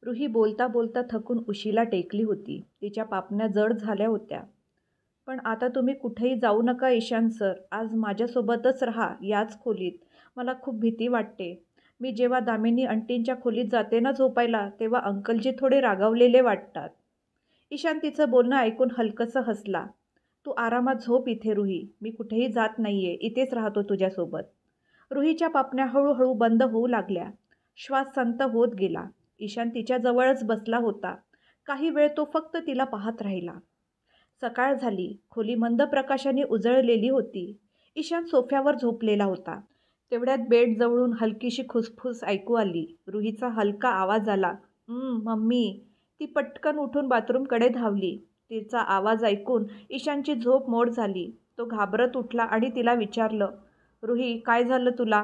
रुही बोलता बोलता थकून उशीला टेकली होती. तिच्या पापण्या जड झाल्या होत्या. पण आता तुम्ही कुठेही जाऊ नका ईशान सर. आज माझ्यासोबतच राहा याच खोलीत. मला खूप भीती वाटते. मी जेव्हा दामिनी आंटींच्या खोलीत जाते ना झोपायला, तेव्हा अंकलजी थोडे रागावलेले वाटतात. ईशान तिचं बोलणं ऐकून हलकंसं हसला. तू आरामात झोप इथे रुही. मी कुठेही जात नाहीये. इथेच राहतो तुझ्यासोबत. रुहीच्या पापण्या हळूहळू बंद होऊ लागल्या. श्वास संत होत गेला. ईशान तिच्या जवळच बसला होता. काही वेळ तो फक्त तिला पाहत राहिला. सकाळ झाली. खोली मंद प्रकाशाने उजळलेली होती. ईशान सोफ्यावर झोपलेला होता. तेवढ्यात बेडजवळून हलकीशी खुसफुस ऐकू आली. रुहीचा हलका आवाज आला. मम्मी. ती पटकन उठून बाथरूमकडे धावली. तिचा आवाज ऐकून ईशानची झोप मोड झाली. तो घाबरत उठला आणि तिला विचारलं, रुही काय झालं तुला?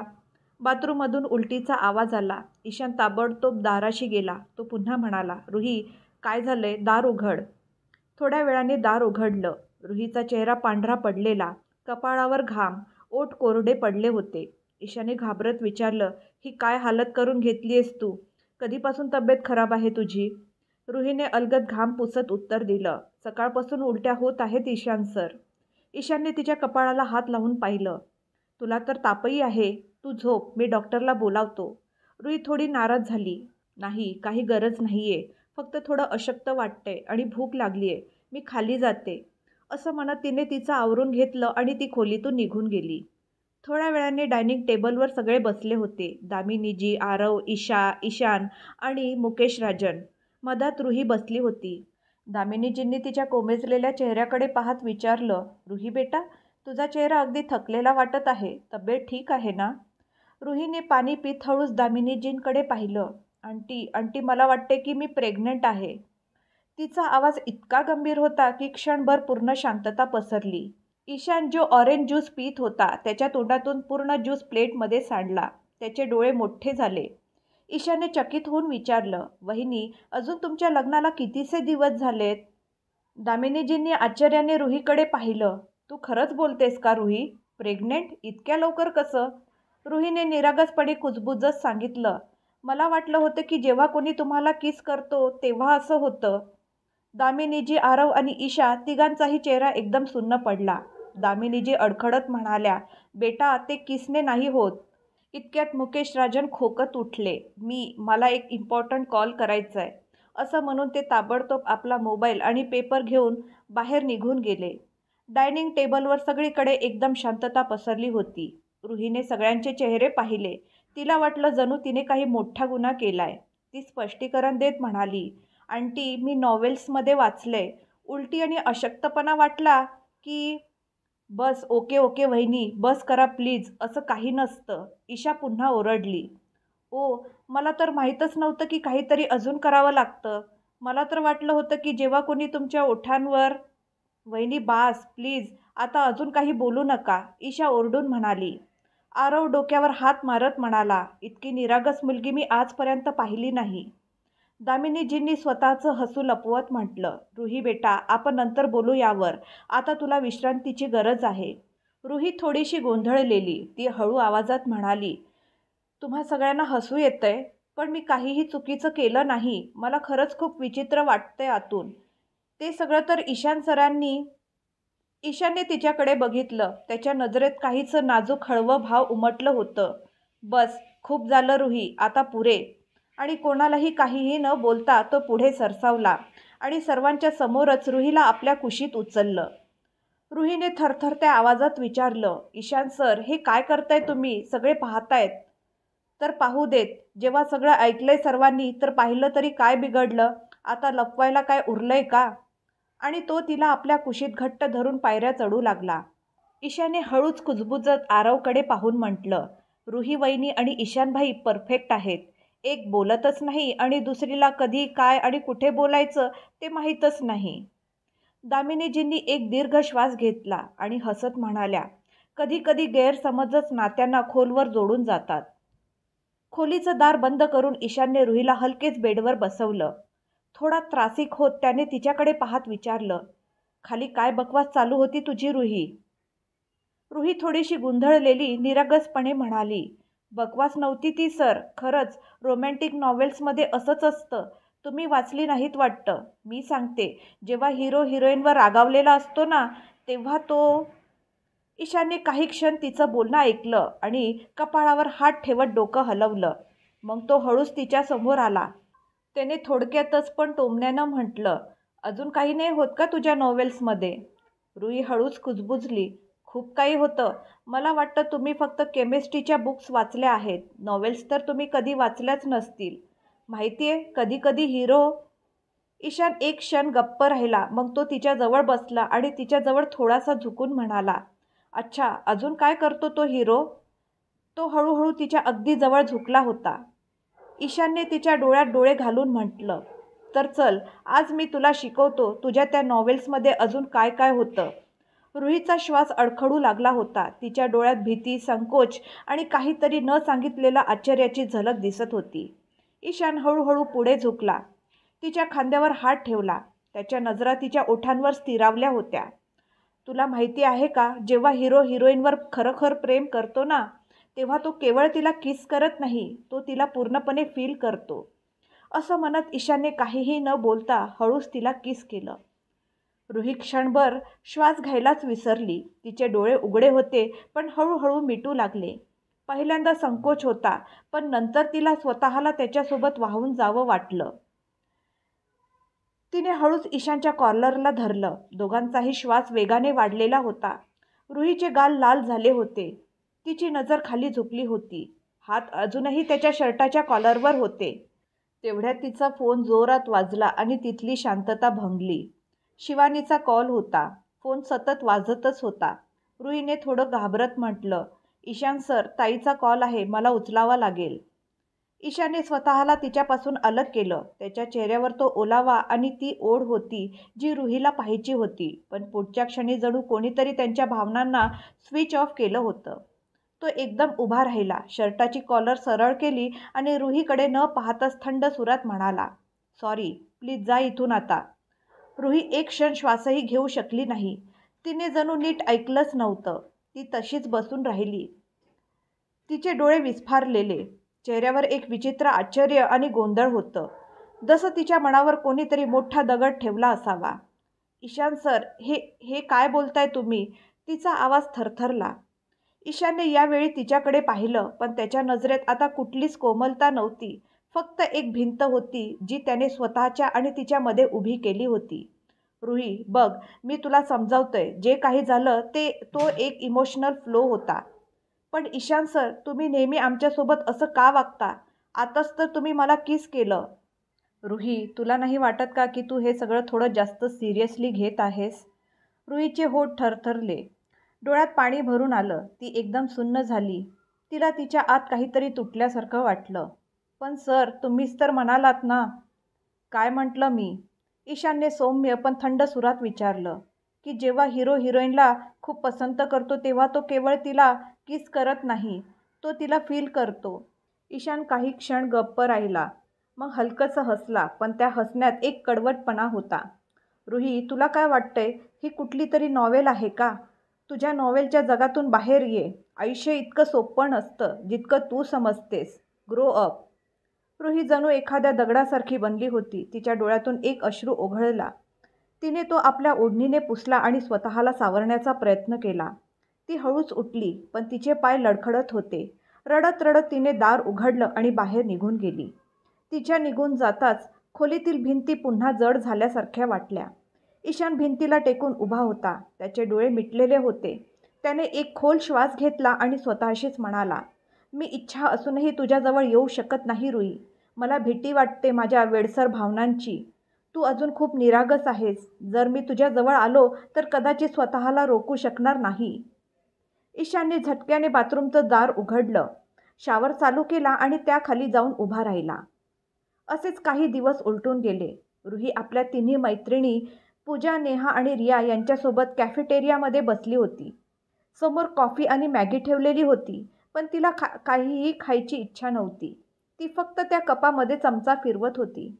बाथरूममधून उलटीचा आवाज आला. ईशान ताबडतोब दाराशी गेला. तो पुन्हा म्हणाला, रुही काय झालंय? दार उघड. थोड्या वेळाने दार उघडलं. रुहीचा चेहरा पांढरा पडलेला, कपाळावर घाम, ओठ कोरडे पडले होते. ईशाने घाबरत विचारलं, ही काय हालत करून घेतलीयस तू? कधीपासून तब्येत खराब आहे तुझी? रुहीने अलगद घाम पुसत उत्तर दिलं, सकाळपासून उलट्या होत आहेत ईशान सर. ईशानने तिच्या कपाळाला हात लावून पाहिलं. तुला तर तापही आहे. तू झोप, मी डॉक्टरला बोलावतो. रुही थोडी नाराज झाली. नाही, काही गरज नाहीये. फक्त थोडं अशक्त वाटतंय आणि भूक लागलीये. मी खाली जाते. असं म्हणत तिने तिचं आवरून घेतलं आणि ती खोलीतून निघून गेली. थोड्या वेळाने डायनिंग टेबलवर सगळे बसले होते. दामिनीजी, आरव, ईशान आणि मुकेश राजन. मधात रुही बसली होती. दामिनीजींनी तिच्या कोमेजलेल्या चेहऱ्याकडे पाहत विचारलं, रुही बेटा, तुझा चेहरा अगदी थकलेला वाटत आहे. तब्येत ठीक आहे ना? रुहीने पाणी पीत हळूच दामिनीजींकडे पाहिलं. आंटी मला वाटते की मी प्रेग्नंट आहे. तिचा आवाज इतका गंभीर होता की क्षणभर पूर्ण शांतता पसरली. ईशान जो ऑरेंज ज्यूस पीत होता त्याच्या तोंडातून पूर्ण ज्यूस प्लेटमध्ये सांडला. त्याचे डोळे मोठे झाले. ईशानने चकित होऊन विचारलं, वहिनी, अजून तुमच्या लग्नाला कितीसे दिवस झालेत? दामिनीजींनी आश्चर्याने रुहीकडे पाहिलं. तू खरंच बोलतेस का रुही? प्रेग्नेंट? इतक्या लवकर कसं? रुहीने निरागसपणे कुजबुजत सांगितलं, मला वाटलं होतं की जेव्हा कोणी तुम्हाला किस करतो तेव्हा असं होतं. दामिनीजी, आरव आणि ईशा तिघांचाही चेहरा एकदम सुन्न पडला. दामिनीजी अडखडत म्हणाल्या, बेटा, ते किसने नाही होत. इतक्यात मुकेश राजन खोकत उठले. मला एक इम्पॉर्टंट कॉल करायचा आहे. असं म्हणून ते ताबडतोब आपला मोबाईल आणि पेपर घेऊन बाहेर निघून गेले. डायनिंग टेबलवर सगळीकडे एकदम शांतता पसरली होती. रुहीने सगळ्यांचे चेहरे पाहिले. तिला वाटलं जणू तिने काही मोठा गुन्हा केलाय. ती स्पष्टीकरण देत म्हणाली, आंटी, मी नॉवेल्समध्ये वाचलंय. उलटी आणि अशक्तपणा वाटला की बस. ओके वहिनी, बस करा प्लीज. असं काही नसतं. ईशा पुन्हा ओरडली. ओ, मला तर माहीतच नव्हतं की काहीतरी अजून करावं लागतं. मला तर वाटलं होतं की जेव्हा कोणी तुमच्या ओठांवर. वहिनी बास प्लीज, आता अजून काही बोलू नका, ईशा ओरडून म्हणाली. आरव डोक्यावर हात मारत म्हणाला, इतकी निरागस मुलगी मी आजपर्यंत पाहिली नाही. दामिनीजींनी स्वतःचं हसू लपवत म्हटलं, रुही बेटा, आपण नंतर बोलू यावर. आता तुला विश्रांतीची गरज आहे. रुही थोडीशी गोंधळलेली. ती हळू आवाजात म्हणाली, तुम्हा सगळ्यांना हसू येतंय, पण मी काहीही चुकीचं केलं नाही. मला खरंच खूप विचित्र वाटतंय आतून. ते सगळं तर ईशान सरांनी. ईशानने तिच्याकडे बघितलं. त्याच्या नजरेत काहीच नाजूक हळवं भाव उमटलं होतं. बस, खूप झालं रुही, आता पुरे. आणि कोणालाही काहीही न बोलता तो पुढे सरसावला आणि सर्वांच्या समोरच रुहीला आपल्या कुशीत उचललं. रुहीने थरथरत्या आवाजात विचारलं, ईशान सर, हे काय करताय तुम्ही? सगळे पाहतायत. तर पाहू देत. जेव्हा सगळं ऐकलंय सर्वांनी तर पाहिलं तरी काय बिघडलं? आता लपवायला काय उरलंय का? आणि तो तिला आपल्या कुशीत घट्ट धरून पायऱ्या चढू लागला. ईशाने हळूच कुजबुजत आरवकडे पाहून म्हटलं, रुही वहिनी आणि ईशानभाई परफेक्ट आहेत. एक बोलतच नाही आणि दुसरीला कधी काय आणि कुठे बोलायचं ते माहीतच नाही. दामिनीजींनी एक दीर्घ श्वास घेतला आणि हसत म्हणाल्या, कधी कधी गैरसमजच नात्यांना खोलवर जोडून जातात. खोलीचं दार बंद करून ईशानने रुहीला हलकेच बेडवर बसवलं. थोडा त्रासिक होत त्याने तिच्याकडे पाहत विचारलं, खाली काय बकवास चालू होती तुझी रुही? रुही थोडीशी गोंधळलेली निरागसपणे म्हणाली, बकवास नव्हती ती सर. खरंच रोमॅन्टिक नॉवेल्समध्ये असंच असतं. तुम्ही वाचली नाहीत वाटतं. मी सांगते, जेव्हा हिरो हिरोईनवर रागावलेला असतो ना, तेव्हा तो. ईशानने काही क्षण तिचं बोलणं ऐकलं आणि कपाळावर हात ठेवत डोकं हलवलं. मग तो हळूच तिच्यासमोर आला. त्याने थोडक्यातच पण टोमण्यानं म्हटलं, अजून काही नाही होत का तुझ्या नॉवेल्समध्ये? रुई हळूच कुजबुजली. खूप काही होतं. मला वाटतं तुम्ही फक्त केमिस्ट्रीच्या बुक्स वाचल्या आहेत. नॉवेल्स तर तुम्ही कधी वाचल्याच नसतील. माहिती आहे, कधी कधी हिरो. ईशान एक क्षण गप्प राहिला. मग तो तिच्याजवळ बसला आणि तिच्याजवळ थोडासा झुकून म्हणाला, अच्छा, अजून काय करतो तो हिरो? तो हळूहळू तिच्या अगदी जवळ झुकला होता. ईशानने तिच्या डोळ्यात डोळे घालून म्हटलं, तर चल, आज मी तुला शिकवतो तुझ्या त्या नॉवेल्समध्ये अजून काय काय होतं. रुहीचा श्वास अडखळू लागला होता. तिच्या डोळ्यात भीती, संकोच आणि काहीतरी न सांगितलेल्या आश्चर्याची झलक दिसत होती. ईशान हळूहळू पुढे झुकला. तिच्या खांद्यावर हात ठेवला. त्याच्या नजरा तिच्या ओठांवर स्थिरावल्या होत्या. तुला माहिती आहे का, जेव्हा हिरो हिरोईनवर खरोखर प्रेम करतो ना, तेव्हा तो केवळ तिला किस करत नाही, तो तिला पूर्णपणे फील करतो. असं म्हणत ईशानने काहीही न बोलता हळूच तिला किस केलं. रुही क्षणभर श्वास घ्यायलाच विसरली. तिचे डोळे उघडे होते, पण हळूहळू मिटू लागले. पहिल्यांदा संकोच होता, पण नंतर तिला स्वतःला त्याच्यासोबत वाहून जावं वाटलं. तिने हळूच ईशानच्या कॉर्लरला धरलं. दोघांचाही श्वास वेगाने वाढलेला होता. रुहीचे गाल लाल झाले होते. तिची नजर खाली झुकली होती. हात अजूनही त्याच्या शर्टाच्या कॉलरवर होते. तेवढ्यात तिचा फोन जोरात वाजला आणि तिथली शांतता भंगली. शिवानीचा कॉल होता. फोन सतत वाजतच होता. रुहीने थोडं घाबरत म्हटलं, ईशान सर, ताईचा कॉल आहे, मला उचलावा लागेल. ईशानने स्वतःला तिच्यापासून अलग केलं. त्याच्या चेहऱ्यावर तो ओलावा आणि ती ओढ होती जी रुहीला पाहायची होती. पण पुढच्या क्षणी जणू कोणीतरी त्यांच्या भावनांना स्विच ऑफ केलं होतं. तो एकदम उभा राहिला, शर्टाची कॉलर सरळ केली आणि रुहीकडे न पाहताच थंड सुरात म्हणाला, सॉरी, प्लीज जा इथून आता. रुही एक क्षण श्वासही घेऊ शकली नाही. तिने जणू नीट ऐकलंच नव्हतं. ती तशीच बसून राहिली. तिचे डोळे विस्फारलेले. चेहऱ्यावर एक विचित्र आश्चर्य आणि गोंधळ होतं, जसं तिच्या मनावर कोणीतरी मोठा दगड ठेवला असावा. ईशान सर, हे हे काय बोलताय तुम्ही? तिचा आवाज थरथरला. ईशानने यावेळी तिच्याकडे पाहिलं, पण त्याच्या नजरेत आता कुठलीच कोमलता नव्हती. फक्त एक भिंत होती जी त्याने स्वतःच्या आणि तिच्यामध्ये उभी केली होती. रुही, बघ, मी तुला समजावतोय, जे काही झालं तो एक इमोशनल फ्लो होता. पण ईशान सर, तुम्ही नेहमी आमच्यासोबत असं का वागता? आताच तर तुम्ही मला किस केलं. रुही, तुला नाही वाटत का की तू हे सगळं थोडं जास्त सिरियसली घेत आहेस? रुहीचे होठ थरथरले. डोळ्यात पाणी भरून आलं. ती एकदम सुन्न झाली. तिला तिच्या आत काहीतरी तुटल्यासारखं वाटलं. पण सर, तुम्हीच तर म्हणालात ना. काय म्हटलं मी? ईशानने सौम्य पण थंड सुरात विचारलं, की जेव्हा हिरो हिरोईनला खूप पसंत करतो तेव्हा तो केवळ तिला किस करत नाही, तो तिला फील करतो. ईशान काही क्षण गप्प राहिला. मग हलकंसं हसला, पण त्या हसण्यात एक कडवटपणा होता. रुही, तुला काय वाटतंय, ही कुठली तरी नॉवेल आहे का? तुझ्या नॉवेलच्या जगातून बाहेर ये. आयुष्य इतकं सोपं नसतं जितकं तू समजतेस. Grow up. रुही जणू एखाद्या दगडासारखी बनली होती. तिच्या डोळ्यातून एक अश्रू ओघळला. तिने तो आपल्या ओढणीने पुसला आणि स्वतःला सावरण्याचा प्रयत्न केला. ती हळूच उठली, पण तिचे पाय लडखडत होते. रडत रडत तिने दार उघडलं आणि बाहेर निघून गेली. तिच्या निघून जाताच खोलीतील भिंती पुन्हा जड झाल्यासारख्या वाटल्या. ईशान भिंतीला टेकून उभा होता. त्याचे डोळे मिटलेले होते. त्याने एक खोल श्वास घेतला आणि स्वतःशीच म्हणाला, मी इच्छा असूनही तुझ्याजवळ येऊ शकत नाही रुई. मला भीती वाटते माझ्या वेडसर भावनांची. तू अजून खूप निरागस आहेस. जर मी तुझ्याजवळ आलो तर कदाचित स्वतःला रोखू शकणार नाही. ईशानने झटक्याने बाथरूमचं दार उघडलं, शावर चालू केला आणि त्याखाली जाऊन उभा राहिला. असेच काही दिवस उलटून गेले. रुही आपल्या तिन्ही मैत्रिणी पूजा, नेहा आणि रिया यांच्यासोबत कॅफेटेरियामध्ये बसली होती. समोर कॉफी आणि मॅगी ठेवलेली होती, पण तिला काहीही खायची इच्छा नव्हती. ती फक्त त्या कपामध्ये चमचा फिरवत होती.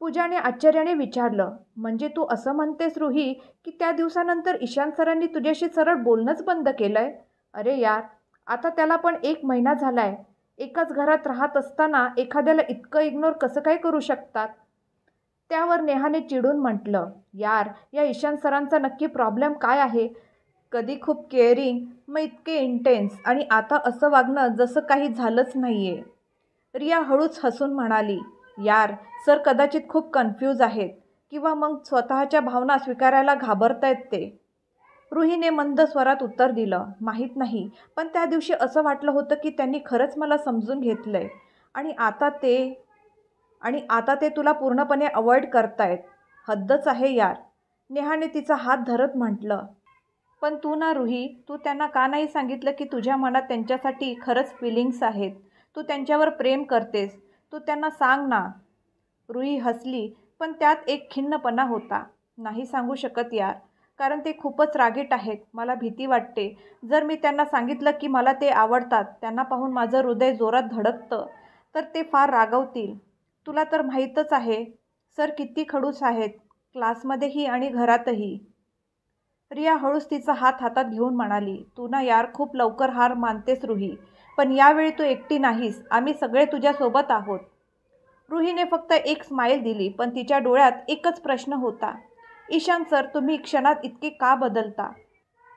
पूजाने आश्चर्याने विचारलं, म्हणजे तू असं म्हणतेस रुही की त्या दिवसानंतर ईशान सरांनी तुझ्याशी सरळ बोलणंच बंद केलंय? अरे यार, आता त्याला पण 1 महिना झालाय. एकाच घरात राहत असताना एखाद्याला इतकं इग्नोर कसं काय करू शकतात? त्यावर नेहाने चिडून म्हटलं, यार या ईशान सरांचा नक्की प्रॉब्लेम काय आहे? कधी खूप केअरिंग, मग इतके इंटेन्स, आणि आता असं वागणं जसं काही झालंच नाहीये. रिया हळूच हसून म्हणाली, यार सर कदाचित खूप कन्फ्यूज आहेत किंवा मग स्वतःच्या भावना स्वीकारायला घाबरतायत ते. रुहीने मंद स्वरात उत्तर दिलं, माहीत नाही, पण त्या दिवशी असं वाटलं होतं की त्यांनी खरंच मला समजून घेतलंय आणि आता ते तुला पूर्णपणे अवॉइड करतायत. हद्दच आहे यार. नेहाने तिचा हात धरत म्हटलं, पण तू ना रुही, तू त्यांना का नाही सांगितलं की तुझ्या मनात त्यांच्यासाठी खरंच फिलिंग्स आहेत? तू त्यांच्यावर प्रेम करतेस, तू त्यांना सांग ना. रुही हसली, पण त्यात एक खिन्नपणा होता. नाही सांगू शकत यार, कारण ते खूपच रागीट आहेत. मला भीती वाटते, जर मी त्यांना सांगितलं की मला ते आवडतात, त्यांना पाहून माझं हृदय जोरात धडकतं, तर ते फार रागवतील. तुला तर माहीतच आहे सर किती खडूस आहेत, क्लासमध्येही आणि घरातही. रिया हळूच तिचा हात हातात घेऊन म्हणाली, तू ना यार खूप लवकर हार मानतेस रुही, पण यावेळी तू एकटी नाहीस, आम्ही सगळे तुझ्यासोबत आहोत. रुहीने फक्त एक स्माईल दिली, पण तिच्या डोळ्यात एकच प्रश्न होता, ईशान सर तुम्ही क्षणात इतके का बदलता?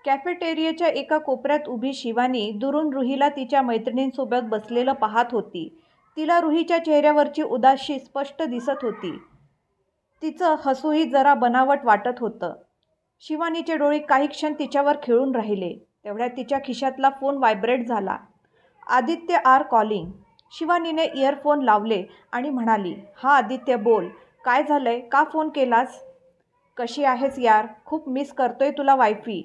कॅफेटेरियाच्या एका कोपऱ्यात उभी शिवानी दुरून रुहीला तिच्या मैत्रिणींसोबत बसलेलं पाहत होती. तिला रुहीच्या चेहऱ्यावरची उदासी स्पष्ट दिसत होती. तिचं हसूही जरा बनावट वाटत होतं. शिवानीचे डोळे काही क्षण तिच्यावर खिळून राहिले. तेवढ्यात तिच्या खिशातला फोन व्हायब्रेट झाला. Aditya R calling. शिवानीने इयरफोन लावले आणि म्हणाली, हा आदित्य बोल, काय झालंय, का फोन केलास? कशी आहेस यार, खूप मिस करतोय तुला वायफी.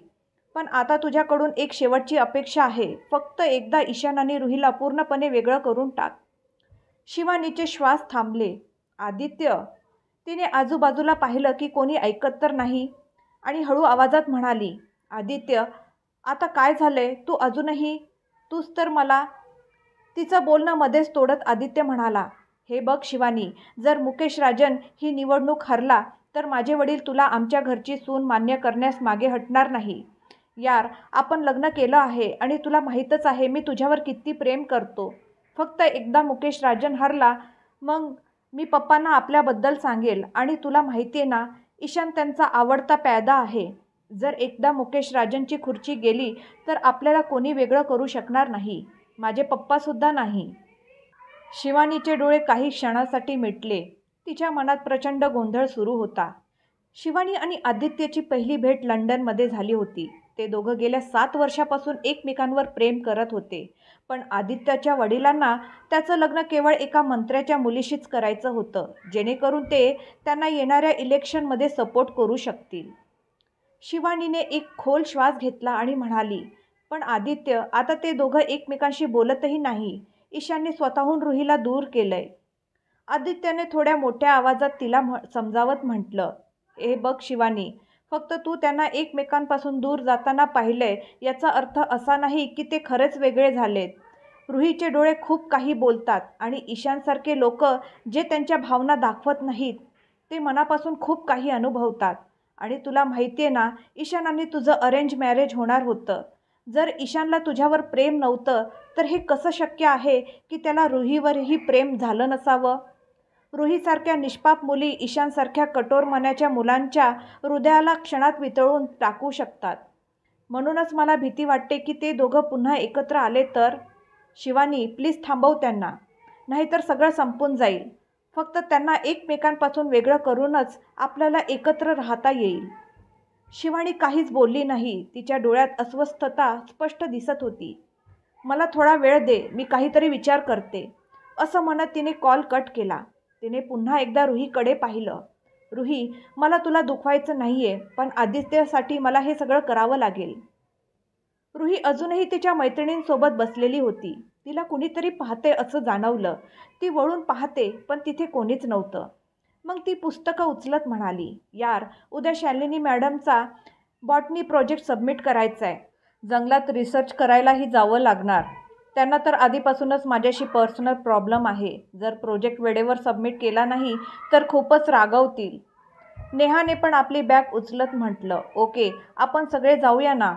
पण आता तुझ्याकडून एक शेवटची अपेक्षा आहे, फक्त एकदा ईशान आणि रुहीला पूर्णपणे वेगळं करून टाक. शिवानीचे श्वास थांबले. आदित्य. तिने आजूबाजूला पाहिलं की कोणी ऐकत तर नाही आणि हळू आवाजात म्हणाली, आदित्य आता काय झालंय, तू अजूनही, तूच तर मला. तिचं बोलणं मध्येच तोडत आदित्य म्हणाला, हे बघ शिवानी, जर मुकेश राजन ही निवडणूक हरला तर माझे वडील तुला आमच्या घरची सून मान्य करण्यास मागे हटणार नाही. यार आपण लग्न केलं आहे आणि तुला माहीतच आहे मी तुझ्यावर किती प्रेम करतो. फक्त एकदा मुकेश राजन हरला, मग मी पप्पांना आपल्याबद्दल सांगेल आणि तुला माहिती आहे ना, ईशान त्यांचा आवडता प्यादा आहे. जर एकदा मुकेश राजनची खुर्ची गेली तर आपल्याला कोणी वेगळं करू शकणार नाही, माझे पप्पासुद्धा नाही. शिवानीचे डोळे काही क्षणासाठी मिटले. तिच्या मनात प्रचंड गोंधळ सुरू होता. शिवानी आणि आदित्यची पहिली भेट लंडनमध्ये झाली होती. ते दोघं गेल्या 7 वर्षापासून एकमेकांवर प्रेम करत होते. पण आदित्यच्या वडिलांना त्याचं लग्न केवळ एका मंत्र्याच्या मुलीशीच करायचं होतं, जेणेकरून ते त्यांना येणाऱ्या इलेक्शनमध्ये सपोर्ट करू शकतील. शिवानीने एक खोल श्वास घेतला आणि म्हणाली, पण आदित्य आता ते दोघं एकमेकांशी बोलतही नाही. ईशानने स्वतःहून रुहीला दूर केलंय. आदित्यने थोड्या मोठ्या आवाजात तिला समजावत म्हटलं, ए बघ शिवानी, फक्त तू त्यांना एकमेकांपासून दूर जाताना पाहिलंय याचा अर्थ असा नाही की ते खरेच वेगळे झालेत. रुहीचे डोळे खूप काही बोलतात आणि ईशानसारखे लोक जे त्यांच्या भावना दाखवत नाहीत ते मनापासून खूप काही अनुभवतात. आणि तुला माहिती आहे ना, ईशान आणि तुझं अरेंज मॅरेज होणार होतं. जर ईशानला तुझ्यावर प्रेम नव्हतं तर हे कसं शक्य आहे की त्याला रुहीवरही प्रेम झालं नसावं? रुहीसारख्या निष्पाप मुली ईशानसारख्या कठोर मनाच्या मुलांच्या हृदयाला क्षणात वितळून टाकू शकतात. म्हणूनच मला भीती वाटते की ते दोघं पुन्हा एकत्र आले तर. शिवानी प्लीज थांबव त्यांना, नाहीतर सगळं संपून जाईल. फक्त त्यांना एकमेकांपासून वेगळं करूनच आपल्याला एकत्र राहता येईल. शिवानी काहीच बोलली नाही. तिच्या डोळ्यात अस्वस्थता स्पष्ट दिसत होती. मला थोडा वेळ दे, मी काहीतरी विचार करते, असं म्हणत तिने कॉल कट केला. तिने पुन्हा एकदा रुहीकडे पाहिलं. रुही, मला तुला दुखवायचं नाहीये, पण आदित्यसाठी मला हे सगळं करावं लागेल. रुही अजूनही तिच्या मैत्रिणींसोबत बसलेली होती. तिला कुणीतरी पाहते असं जाणवलं. ती वळून पाहते, पण तिथे कोणीच नव्हतं. मग ती पुस्तकं उचलत म्हणाली, यार उद्या शालिनी मॅडमचा बॉटनी प्रोजेक्ट सबमिट करायचा आहे. जंगलात रिसर्च करायलाही जावं लागणार. त्यांना तर आधीपासूनच माझ्याशी पर्सनल प्रॉब्लेम आहे. जर प्रोजेक्ट वेळेवर सबमिट केला नाही तर खूपच रागवतील. नेहाने पण आपली बॅग उचलत म्हटलं, ओके, आपण सगळे जाऊया ना.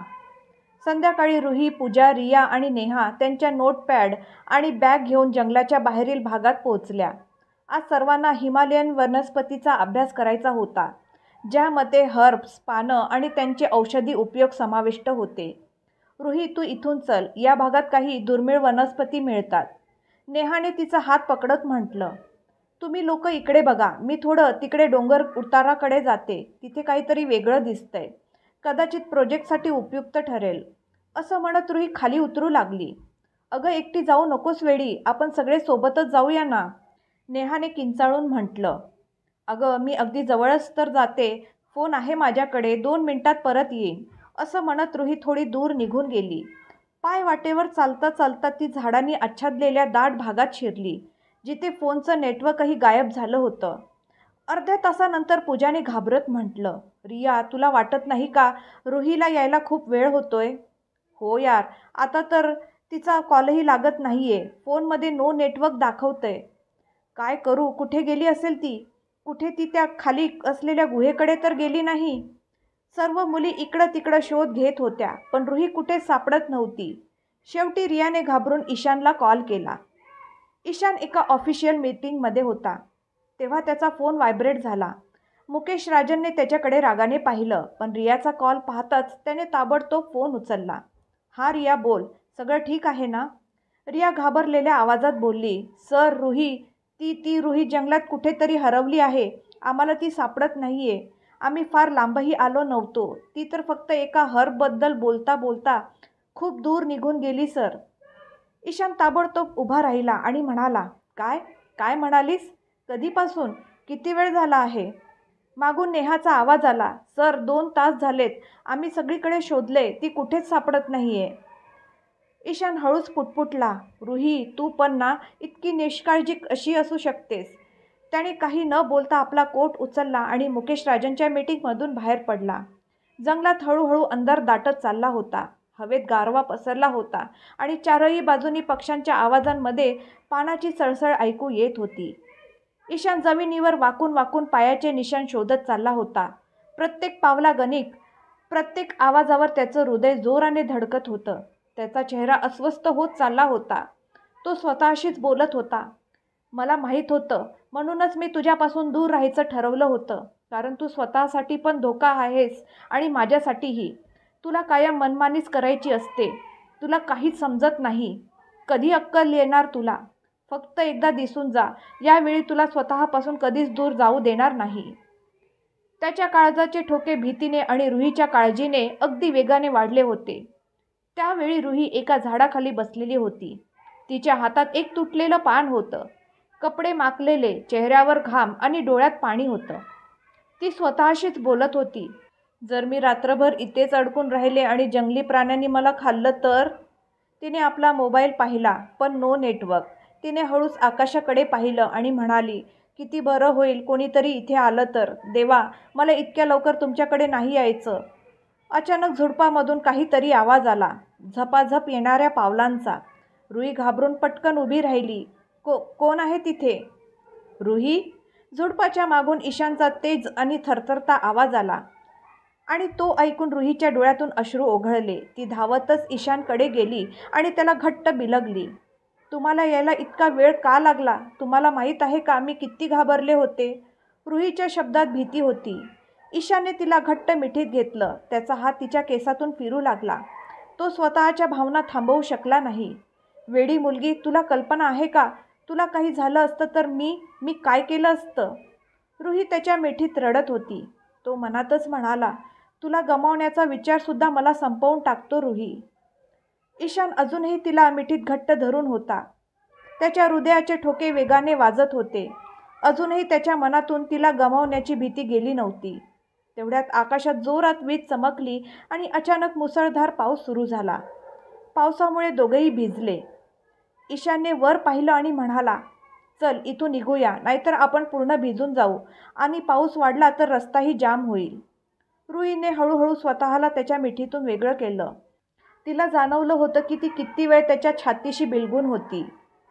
संध्याकाळी रुही, पूजा, रिया आणि नेहा त्यांच्या नोटपॅड आणि बॅग घेऊन जंगलाच्या बाहेरील भागात पोहोचल्या. आज सर्वांना हिमालयन वनस्पतीचा अभ्यास करायचा होता, ज्यामध्ये हर्ब्स, पानं आणि त्यांचे औषधी उपयोग समाविष्ट होते. रुही, तू इथून चल, या भागात काही दुर्मिळ वनस्पती मिळतात. नेहाने तिचा हात पकडत म्हटलं. तुम्ही लोक इकडे बघा, मी थोडं तिकडे डोंगर उताराकडे जाते, तिथे काहीतरी वेगळं दिसतंय. कदाचित प्रोजेक्टसाठी उपयुक्त ठरेल. असं म्हणत रुही खाली उतरू लागली. अगं एकटी जाऊ नकोस वेडी, आपण सगळे सोबतच जाऊया ना, नेहाने किंचाळून म्हटलं. अगं मी अगदी जवळच तर जाते, फोन आहे माझ्याकडे, 2 मिनिटात परत येईन, असं म्हणत रुही थोडी दूर निघून गेली. पाय वाटेवर चालता चालता ती झाडांनी आच्छादलेल्या दाट भागात शिरली, जिथे फोनचं नेटवर्कही गायब झालं होतं. अर्ध्या तासानंतर पूजाने घाबरत म्हटलं. रिया, तुला वाटत नाही का रुहीला यायला खूप वेळ होतोय? हो यार, आता तर तिचा कॉलही लागत नाहीये, फोनमध्ये नो नेटवर्क दाखवतंय. काय करू, कुठे गेली असेल ती? कुठे ती त्या खाली असलेल्या गुहेकडे तर गेली नाही? सर्व मुली इकडं तिकडं शोध घेत होत्या, पण रुही कुठेच सापडत नव्हती. शेवटी रियाने घाबरून ईशानला कॉल केला. ईशान एका ऑफिशियल मीटिंगमध्ये होता, तेव्हा त्याचा फोन व्हायब्रेट झाला. मुकेश राजनने त्याच्याकडे रागाने पाहिलं, पण रियाचा कॉल पाहताच त्याने ताबडतोब फोन उचलला. हा रिया, बोल, सगळं ठीक आहे ना? रिया घाबरलेल्या आवाजात बोलली. सर, रुही, ती रुही जंगलात कुठेतरी हरवली आहे, आम्हाला ती सापडत नाहीये. आम्ही फार लांबही आलो नव्हतो, ती तर फक्त एका हर्बबद्दल बोलता बोलता खूप दूर निघून गेली सर. ईशान ताबडतोब उभा राहिला आणि म्हणाला. काय काय म्हणालीस? कधीपासून? किती वेळ झाला आहे? मागून नेहाचा आवाज आला. सर, 2 तास झालेत, आम्ही सगळीकडे शोधले, ती कुठेच सापडत नाहीये. ईशान हळूच पुटपुटला. रुही, तू पण ना इतकी निष्काळजी अशी असू शकतेस? त्याने काही न बोलता आपला कोट उचलला आणि मुकेश राजनच्या मीटिंगमधून बाहेर पडला. जंगलात हळूहळू अंधार दाटत चालला होता. हवेत गारवा पसरला होता आणि चारही बाजूनी पक्ष्यांच्या आवाजांमध्ये पानाची सळसळ ऐकू येत होती. ईशान जमिनीवर वाकून वाकून पायाचे निशाण शोधत चालला होता. प्रत्येक पावलागणिक, प्रत्येक आवाजावर त्याचं हृदय जोराने धडकत होतं. त्याचा चेहरा अस्वस्थ होत चालला होता. तो स्वतःशीच बोलत होता. मला माहीत होतं, म्हणूनच मी तुझ्यापासून दूर राहायचं ठरवलं होतं, कारण तू स्वतःसाठी पण धोका आहेस आणि माझ्यासाठीही. तुला कायम मनमानीच करायची असते. तुला काहीच समजत नाही. कधी अक्कल येणार तुला? फक्त एकदा दिसून जा, यावेळी तुला स्वतःपासून कधीच दूर जाऊ देणार नाही. त्याच्या काळजाचे ठोके भीतीने आणि रुहीच्या काळजीने अगदी वेगाने वाढले होते. त्यावेळी रुही एका झाडाखाली बसलेली होती. तिच्या हातात एक तुटलेलं पान होतं. कपडे माखलेले, चेहऱ्यावर घाम आणि डोळ्यात पाणी होतं. ती स्वतःशीच बोलत होती. जर मी रात्रभर इथेच अडकून राहिले आणि जंगली प्राण्यांनी मला खाल्लं तर? तिने आपला मोबाईल पाहिला, पण नो नेटवर्क. तिने हळूच आकाशाकडे पाहिलं आणि म्हणाली, किती बरं होईल कोणीतरी इथे आलं तर. देवा, मला इतक्या लवकर तुमच्याकडे नाही यायचं. अचानक झुडपामधून काहीतरी आवाज आला, झपाझप येणाऱ्या पावलांचा. रुही घाबरून पटकन उभी राहिली. कोण आहे तिथे? रुही? झुडपाच्या मागून ईशानचा तेज आणि थरथरता आवाज आला आणि तो ऐकून रुहीच्या डोळ्यातून अश्रू ओघळले. ती धावतच ईशानकडे गेली आणि त्याला घट्ट बिलगली. तुम्हाला यायला इतका वेळ का लागला? तुम्हाला माहीत आहे का मी किती घाबरले होते? रुहीच्या शब्दात भीती होती. ईशानने तिला घट्ट मिठीत घेतलं. त्याचा हात तिच्या केसातून फिरू लागला. तो स्वतःच्या भावना थांबवू शकला नाही. वेडी मुलगी, तुला कल्पना आहे का, तुला काही झालं असतं तर मी काय केलं असतं? रुही त्याच्या मिठीत रडत होती. तो मनातच म्हणाला, तुला गमावण्याचा विचारसुद्धा मला संपवून टाकतो रुही. ईशान अजूनही तिला मिठीत घट्ट धरून होता. त्याच्या हृदयाचे ठोके वेगाने वाजत होते. अजूनही त्याच्या मनातून तिला गमावण्याची भीती गेली नव्हती. तेवढ्यात आकाशात जोरात वीज चमकली आणि अचानक मुसळधार पाऊस सुरू झाला. पावसामुळे दोघेही भिजले. ईशानने वर पाहिलं आणि म्हणाला, चल इथून निघूया, नाहीतर आपण पूर्ण भिजून जाऊ आणि पाऊस वाढला तर रस्ताही जाम होईल. रुहीने हळूहळू स्वतःला त्याच्या मिठीतून वेगळं केलं. तिला जाणवलं होतं की ती किती वेळ त्याच्या छातीशी बिलगून होती.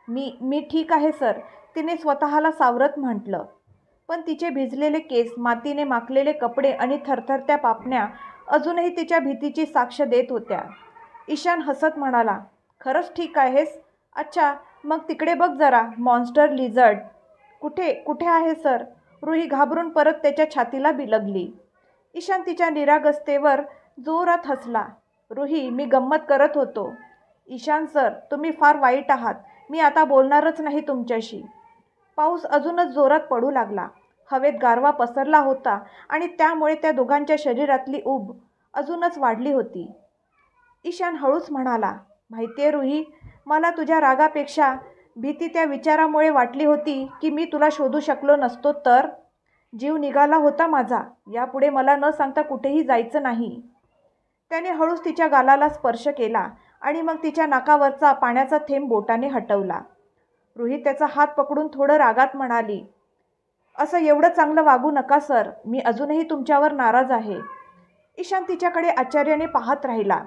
मी ठीक आहे सर, तिने स्वतःला सावरत म्हटलं. पण तिचे भिजलेले केस, मातीने माखलेले कपडे आणि थरथरत्या पापण्या अजूनही तिच्या भीतीची साक्ष देत होत्या. ईशान हसत म्हणाला, खरंच ठीक आहेस? अच्छा, मग तिकडे बघ जरा, मॉन्स्टर लिझर्ड. कुठे कुठे आहे सर? रुही घाबरून परत त्याच्या छातीला बिलगली. ईशान तिच्या निरागसतेवर जोरात हसला. रुही, मी गंमत करत होतो. ईशान सर, तुम्ही फार वाईट आहात. मी आता बोलणारच नाही तुमच्याशी. पाऊस अजूनच जोरात पडू लागला. हवेत गारवा पसरला होता आणि त्यामुळे त्या दोघांच्या शरीरातली ऊब अजूनच वाढली होती. ईशान हळूच म्हणाला, माहितीये रुही, मला तुझ्या रागापेक्षा भीती त्या विचारामुळे वाटली होती की मी तुला शोधू शकलो नसतो तर. जीव निघाला होता माझा. यापुढे मला न सांगता कुठेही जायचं नाही. त्याने हळूच तिच्या गालाला स्पर्श केला आणि मग तिच्या नाकावरचा पाण्याचा थेंब बोटाने हटवला. रुही त्याचा हात पकडून थोडं रागात म्हणाली, असं एवढं चांगलं वागू नका सर. मी अजूनही तुमच्यावर नाराज आहे. ईशान तिच्याकडे आश्चर्याने पाहत राहिला.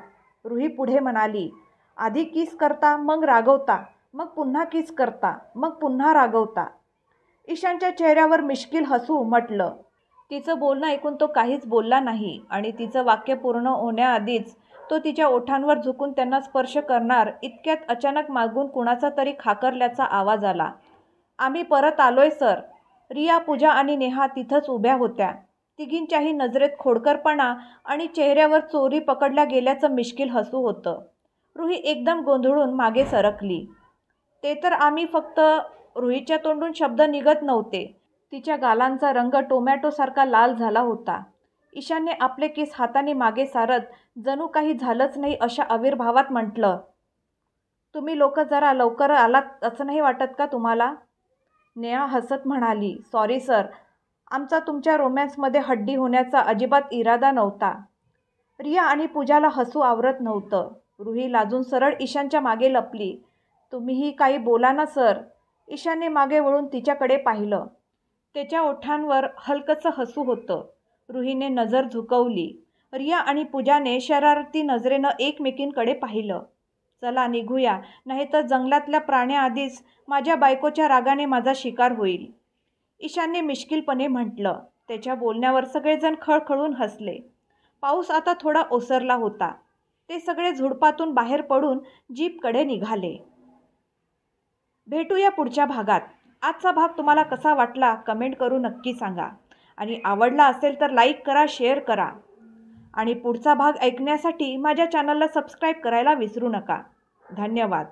रुही पुढे म्हणाली, आधी किस करता, मग रागवता, मग पुन्हा किस करता, मग पुन्हा रागवता. ईशानच्या चेहऱ्यावर मिश्किल हसू उमटलं. तिचं बोलणं ऐकून तो काहीच बोलला नाही आणि तिचं वाक्य पूर्ण होण्याआधीच तो तिच्या ओठांवर झुकून त्यांना स्पर्श करणार इतक्यात अचानक मागून कुणाचा तरी खाकरल्याचा आवाज आला. आम्ही परत आलोय सर. रिया, पूजा आणि नेहा तिथंच उभ्या होत्या. तिघींच्याही नजरेत खोडकरपणा आणि चेहऱ्यावर चोरी पकडल्या गेल्याचं मिश्किल हसू होतं. रुही एकदम गोंधळून मागे सरकली. ते तर आम्ही फक्त. रुहीच्या तोंडून शब्द निघत नव्हते. तिच्या गालांचा रंग टोमॅटोसारखा लाल झाला होता. ईशानने आपले केस हाताने मागे सारत जणू काही झालंच नाही अशा आविर्भावात म्हटलं, तुम्ही लोक जरा लवकर आलात असं नाही वाटत का तुम्हाला? नेहा हसत म्हणाली, सॉरी सर, आमचा तुमच्या रोमॅन्समध्ये हड्डी होण्याचा अजिबात इरादा नव्हता. रिया आणि पूजाला हसू आवरत नव्हतं. रुही लाजून सरळ ईशानच्या मागे लपली. तुम्हीही काही बोला ना सर. ईशानने मागे वळून तिच्याकडे पाहिलं. त्याच्या ओठांवर हलकंसं हसू होतं. रुहीने नजर झुकवली. रिया आणि पूजाने शरारती नजरेनं एकमेकींकडे पाहिलं. चला निघूया, नाहीतर जंगलातल्या प्राण्याआधीच माझ्या बायकोच्या रागाने माझा शिकार होईल. ईशानने मिश्किलपणे म्हटलं. त्याच्या बोलण्यावर सगळेजण खळखळून हसले. पाऊस आता थोडा ओसरला होता. ते सगळे झुडपातून बाहेर पडून जीपकडे निघाले. भेटूया पुढच्या भागात. आजचा भाग तुम्हाला कसा वाटला कमेंट करून नक्की सांगा. आणि आवडला असेल तर लाईक करा, शेअर करा. आणि पुढचा भाग ऐकण्यासाठी माझ्या चॅनलला सबस्क्राईब करायला विसरू नका. धन्यवाद.